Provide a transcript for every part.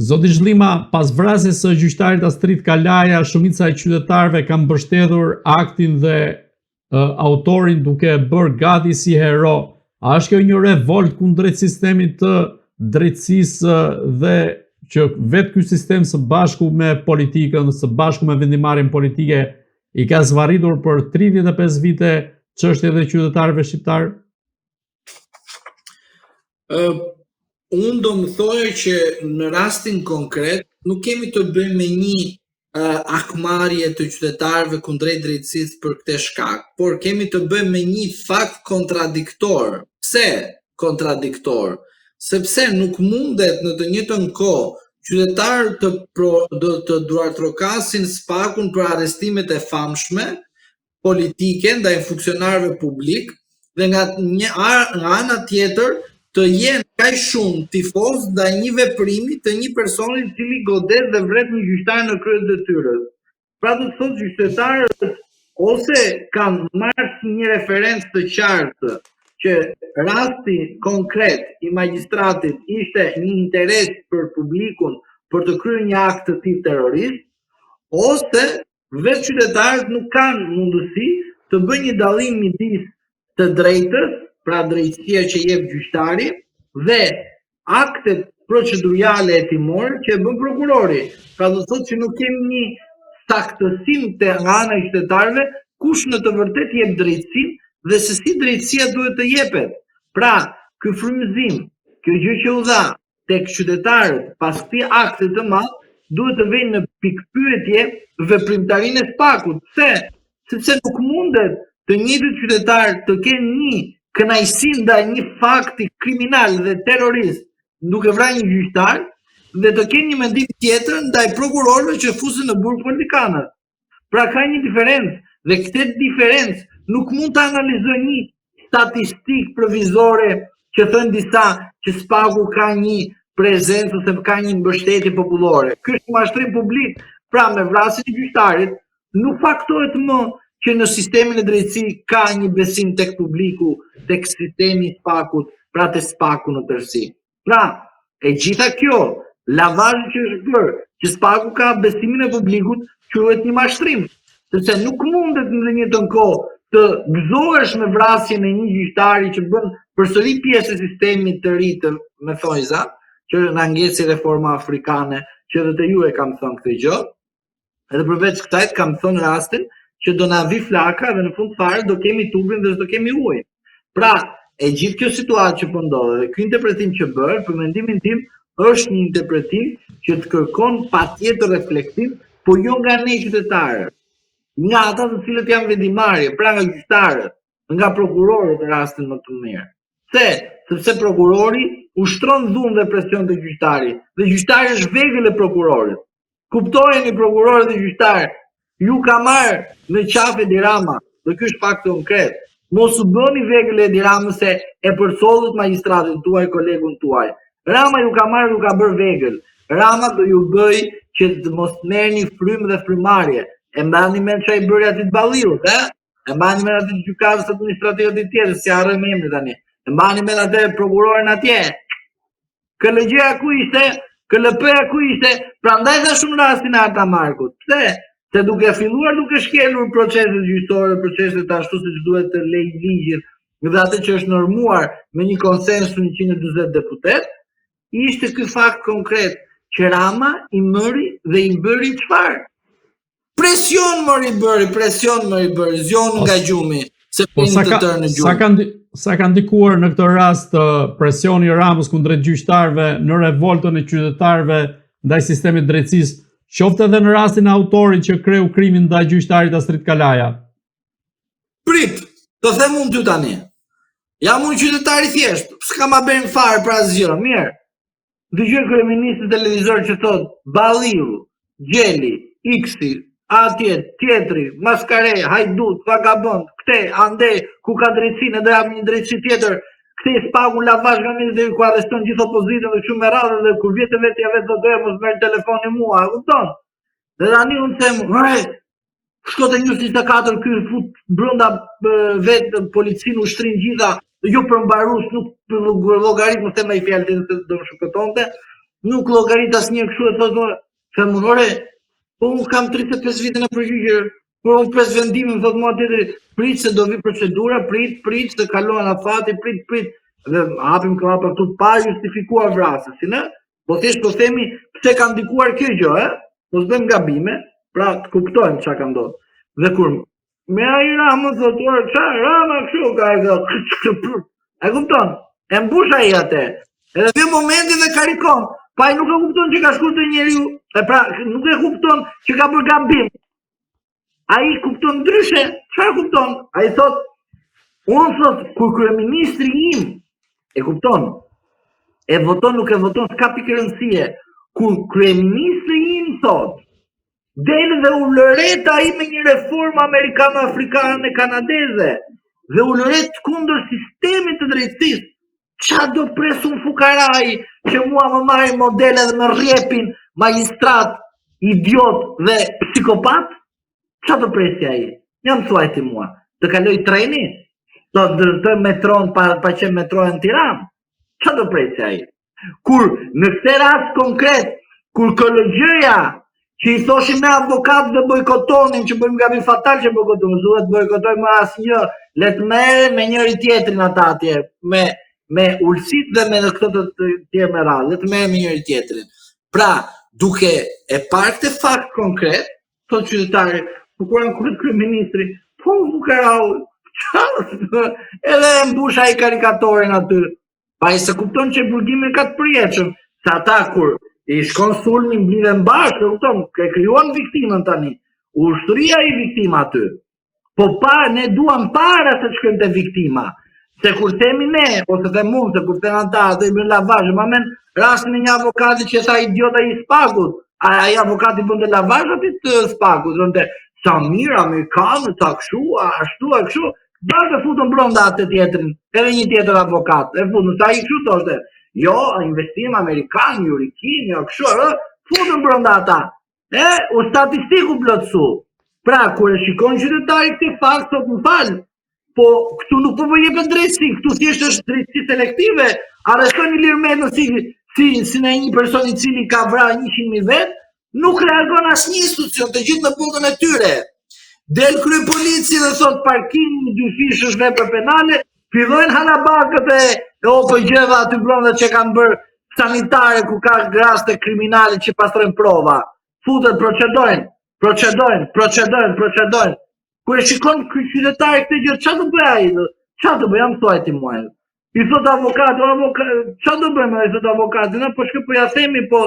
Zoti Zhlima, pas vrasjes së gjyqtarit Astrid Kalaja, shumica e qytetarëve kanë mbështetur aktin dhe autorin duke bërë gati si hero. A është kjo një revolt kundrejt sistemit të drejtësisë dhe që vetë ky sistem së bashku me politikën, së bashku me vendimarrjen politike i ka zvarritur për 35 vite çështjet e qytetarëve shqiptar? Unë do më thojë që në rastin konkret nuk kemi të bëjmë me një akmarrje të qytetarëve kundrejt drejtësisë për këtë shkak, por kemi të bëjmë me një fakt kontradiktor. Pse kontradiktor? Sepse nuk mundet në të njëjtën kohë qytetarët të duartrokasin spakun për arrestimet e famshme politike ndaj funksionarëve publik dhe nga ana tjetër të jenë kaq shumë tifoz ndaj një veprimi të një personi i cili godet dhe vret një gjyqtar në krye të detyrës. Pra do të thotë gjyqtarët ose kanë marrë si një referencë të qartë që rasti konkret i magjistratit ishte një interes për publikun për të kryer një akt të tip terrorist, ose vetë qytetarët nuk kanë mundësi të bëjnë një dallim midis të drejtës, pra drejtësia që jep gjyqtari, dhe aktet procedurale hetimore që e bën prokurori. Pra do të thotë që nuk kemi një saktësim të nga ana e qytetarëve kush në të vërtetë jep drejtësinë dhe se si drejtësia duhet të jepet. Pra, ky frymëzim, kjo gjë që u dha tek qytetarët pas këtij akti të madh, duhet të vijnë në pikpyetje veprimtarinë e spakut. Pse? Sepse nuk mundet të njëjtët qytetarë të kenë një kënaqësi ndaj një fakti kriminal dhe terrorist duke vrarë një gjyqtar dhe të kenë një mendim tjetër ndaj prokurorëve që fusin në burg politikanët. Pra ka një diferencë dhe këtë diferencë nuk mund të analizoj një statistikë provizore që thënë disa që spaku ka një prezencë ose ka një mbështetje popullore. Ky është mashtrim publik, pra me vrasjen e gjyqtarit nuk faktohet më që në sistemin e drejtësisë ka një besim tek publiku, tek sistemi i spakut, pra te spaku në tërësi. Pra, e gjitha kjo, lavazhi që është bërë, që spaku ka besimin e publikut, quhet një mashtrim, sepse nuk mundet në të njëjtën kohë të gëzohesh me vrasjen e një gjyqtari që bën përsëri pjesë e sistemit të ri të methojza, që na ngjesi reforma afrikane, që edhe te ju e kam thënë këtë gjë, edhe përveç kësaj kam thënë rastin që do na vi flaka dhe në fund fare do kemi tubrin dhe do kemi ujë. Pra, e gjithë kjo situatë që po ndodhet dhe ky interpretim që bëhet, për mendimin tim, është një interpretim që të kërkon patjetër reflektim, por jo nga ne qytetarët, nga ata të cilët janë vendimarrje, pra nga gjyqtarët, nga prokurorët në rastin më të mirë. Pse? Sepse prokurori ushtron dhunë dhe presion te gjyqtari, dhe gjyqtari është vegël e prokurorit. Kuptojeni prokurorët dhe gjyqtarët, ju ka marrë në qafë Edi Rama, dhe ky është fakt konkret. Mos u bëni vegël e Edi Ramës se e përsollët magjistratin tuaj, kolegun tuaj. Rama ju ka marrë, ju ka bërë vegël. Rama do ju bëj që të mos merrni frymë dhe frymarrje. E mbani mend çfarë i bëri atit Balliut, E mbani mend atit gjykatës administrative të tjerë, si harrojmë emrin tani. E mbani mend atë prokurorin atje. KLG-ja ku ishte? KLP-ja ku ishte? Prandaj tha shumë rastin e Arta Markut. Pse? Se duke filluar duke shkelur proceset gjyqësore, proceset ashtu siç duhet të lej ligjit, dhe atë që është normuar me një konsensus 140 deputet, ishte ky fakt konkret që Rama i mëri dhe i bëri çfarë? Presion më i bëri, zjon nga gjumi, se pini të tërë në gjumë. Sa ka ndikuar në këtë rast presioni i Ramës kundrejt gjyqtarëve në revoltën e qytetarëve ndaj sistemit drejtësisë, qoftë edhe në rastin e autorit që kreu krimin ndaj gjyqtarit Astrid Kalaja? Prit, të them unë ty tani. Jam unë qytetar i thjesht, s'ka ma bën fare për asgjë, mirë. Dëgjoj kryeministin televizor që thot Balliu, Gjeli, Iksi, atje, tjetri, Maskare, Hajdut, vagabond, këte, ande, ku ka drejtësinë, edhe jam një drejtësi tjetër, këte spagun lavazh nga mirë dhe ku arreston gjithë opozitën dhe shumë me radhë dhe kur vjetë vetë ja vetë do doja mos merr telefoni mua, e kupton? Dhe tani unë them, shko te 24 ky fut brenda vetë policinë ushtrin gjitha, jo për mbarus, nuk për llogarit, më them ai fjalë të do më shpëtonte. nuk llogarit asnjë kështu e thotë, femunore, po unë kam 35 vite në përgjigje, por unë pres vendimin, thotë mua tjetri, prit se do vi procedura, prit se kalon afati, prit. Dhe hapim klapa këtu pa justifikuar vrasësin, po thjesht po themi pse ka ndikuar kjo gjë, mos bëjmë gabime, pra të kuptojmë çka ka ndodhur. Dhe kur me ai Rama thotë, çfarë Rama kështu ka thënë. E kupton? E mbush ai atë. Edhe në momenti dhe karikon, pa ai nuk e kupton që ka shkuar te njeriu, e pra nuk e kupton që ka bërë gabim. Ai kupton ndryshe, çfarë kupton? Ai thot, unë thot, kur kryeministri im, e kupton, e voton, nuk e voton, s'ka pikë rëndësie, kur kryeministri im thot, del dhe u lëret ai me një reformë amerikano-afrikane kanadeze, dhe u lëret kundër sistemit të drejtësisë, qa do presun fukaraj që mua më marrin modele dhe më rrjepin magjistrat, idiot dhe psikopat? Qa do presja ai? Jam thuaj ti mua. Të kaloj treni? Do të metron pa që metroja në Tiranë? Qa do presja ai? Kur në këtë rast konkret, kur KLG-ja që i thoshim me avokat dhe bojkotonin, që bëjmë gabim fatal që bojkotonin, duhet bojkotojmë asnjë, le të merren me njëri tjetrin ata atje, me ulësit dhe me këto të tjerë me radhë, le të merren me njëri tjetrin. Pra, duke e parë këtë fakt konkret, thotë qytetari, po kur janë kryeministri, po fukarau, edhe e mbush ai karikatorin aty. Pa i se kupton që burgimin ka të përjetshëm, se ata kur i shkon sulmi mblidhen bashkë, kupton, e krijuan viktimën tani. Ushtria i viktima aty. Po ne duam para se të shkojmë te viktima. Se kur themi ne, ose them unë, se kur them ata, do i bën lavazh, ma men rastin e një avokati që tha idiota i spagut, ai avokati bën lavazh aty të spagut, thonë sa mirë amerikanët, sa kështu, ashtu, kështu, bashkë futën brenda atë tjetrin, edhe një tjetër avokat, e futën, sa i kështu thoshte, jo, investim amerikan, jurikin, jo, kështu, futën brenda ata, u statistiku plotësu. Pra, kur e shikon qytetari këtë fakt, thot më falë, po këtu nuk po jepet drejtësi, këtu thjesht është drejtësi selektive, arreston një lirmet në si në një person i cili ka vrarë 100.000 vetë, nuk reagon asnjë institucion, të gjithë në punën e tyre. Del kryepolici dhe thot parkimi, 2 fishësh vepra penale, fillojnë halabakët e OPG-ve aty brenda që kanë bërë sanitare ku ka raste kriminale që pastrojnë prova. Futet, procedojnë. Kur e shikon qytetari këtë gjë, çfarë do bëj ai? Çfarë do bëj? Jam thuaj ti mua. I thot avokati, çfarë do bëjmë? I thot avokati, ne po shkoj po ja themi, po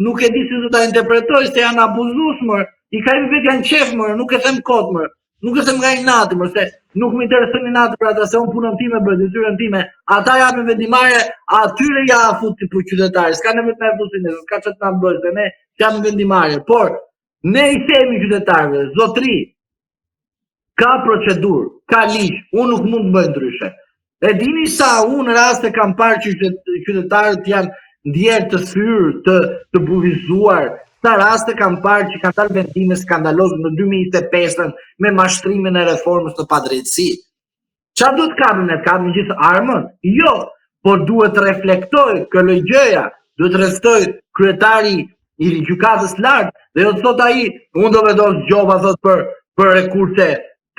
nuk e di si do ta interpretoj, se janë abuzues më. I kanë vetë janë qef më, nuk e them kot më. Nuk e them nga inati më, se nuk më intereson inati për ata, se unë punën time bëj, detyrën time. Ata japin vendimare, atyre ja futi po qytetari. S'ka nevojë të na futin, s'ka çfarë të na bëj, ne japim vendimare. Por ne i themi qytetarëve, zotëri, ka procedurë, ka ligj, unë nuk mund të bëj ndryshe. E dini sa unë raste kam parë që qytetarët janë ndjerë të sfyrë, të buvizuar, sa raste kam parë që kanë dalë vendime skandalozë në 2025 me mashtrimin e reformës të padrejtësi. Çfarë do të kapim ne? Kapim gjithë armën? Jo, por duhet të reflektoj KLG-ja, duhet të reflektoj kryetari i gjykatës lartë, dhe jo të thot ai, unë do vendos gjoba thot për rekurse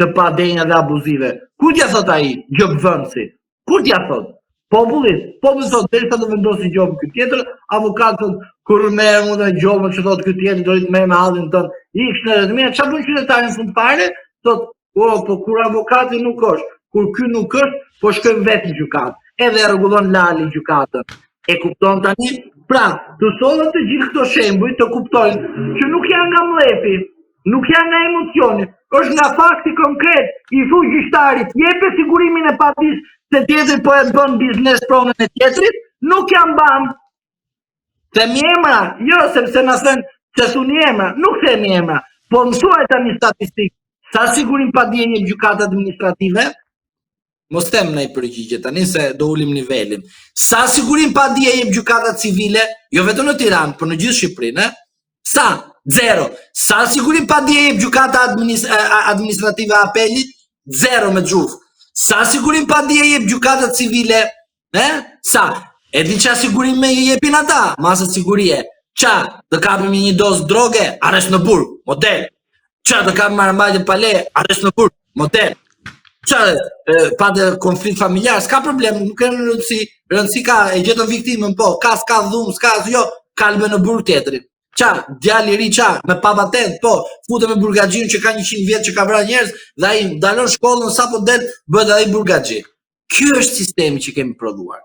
të padenja dhe abuzive. Ku t'ja thot ai, gjobvënësi? Ku t'ja thot? Popullit thot, derisa do vendosi gjobën ky tjetër, avokat thot, kur merr mund të gjobën që thot ky tjetër do të merr me hallin ton. Iksh në rreth, çfarë bën qytetari në fund fare? Thot, po kur avokati nuk është, kur ky nuk është, po shkojmë vetë në gjykatë. Edhe rregullon lali gjykatën. E kupton tani? Pra, të sollet të gjithë këto shembuj të kuptojnë që nuk janë nga mlepi, nuk janë nga emocioni, është nga fakti konkret. I thu gjyqtarit, jepe sigurimin e padis se tjetri po e bën biznes pronën e tjetrit, nuk janë banë. Themi emra, jo sepse na thënë se thuni emra, nuk themi emra, po mësuaj tani statistikë. Sa sigurim padije një gjykatë administrative? Mos them në i përgjigje tani se do ulim nivelin. Sa sigurim padije jep gjykata civile, jo vetëm në Tiranë, por në gjithë Shqipërinë, sa? 0. Sa sigurim padije jep gjykata administrative apelit? 0 me xhuf. Sa sigurim padije jep gjykata civile? Sa? E di qa sigurim me i jepin ata, masët sigurie. Qa, të kapim një dozë droge, arrest në burg, model. Qa, të kapim marrëmbajtje pale, arrest në burg, model. Qa, patë konflikt familjar, s'ka problem, nuk e rëndësi ka, e gjetën viktimën, po, s'ka dhumë, s'ka, jo, kalbe në burg tjetërin. Qa, djali ri qa, me pa patent, po, fute me burgaxhin që ka 100 vjetë që ka vra njerëz, dhe ai dalon shkollën, sa po del, bëhet ai burgaxhi. Ky është sistemi që kemi prodhuar.